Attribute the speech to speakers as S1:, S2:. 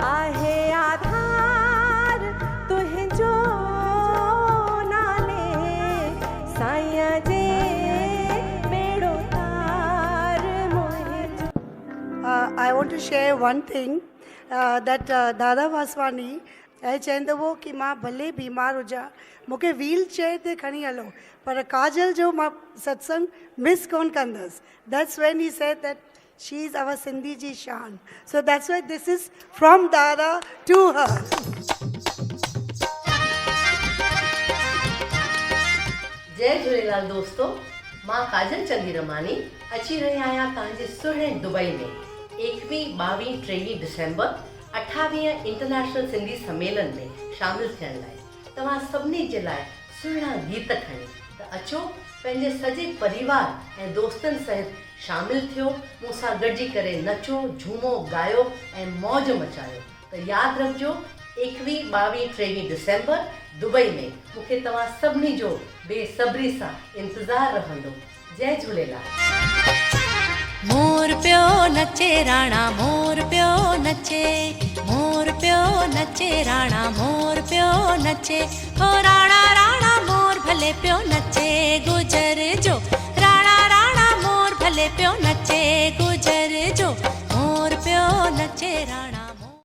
S1: आहे आधार तुंहिंजो नाले साईं जे बेड़ो तार मुंहिंजो।
S2: I want to share one thing that Dada Vaswani ऐं चवंदो हुओ कि मां भले बीमार हुजां मूंखे व्हील चेयर ते खणी हलो पर काजल जो मां सत्संग मिस कोन कंदसि. That's when he said that she is our Sindhi ji shan. So that's why this is from Dada to her.
S3: जय झूलेलाल दोस्तों, मां काजल चंदीरमानी अची रही आहियां तव्हांजे सुहिणे दुबई में 21, 22, 23 डिसेंबर 28 इंटरनेशनल सिंधी सम्मेलन में शामिल थियण लाइ. तव्हां सभिनी जे लाइ सुहिणा गीत खणी त अचो पंहिंजे सॼे परिवार ऐं दोस्तनि सहित शामिल थियो, मूंसां गॾिजी करे नचो, झूमो, गायो ऐं मौज मचायो. त यादि रखिजो 21, 22, 23 डिसेंबर दुबई में मूंखे तव्हां सभिनी जो बेसब्री सां इंतज़ारु रहंदो. जय झूलेलाल.
S4: मोर पियो नचे राणा मोर पियो नचे, मोर पियो नचे राणा मोर पियो नचे, हो राणा राणा मोर भले पियो नचे गुजर जो, राणा राणा मोर भले पियो नचे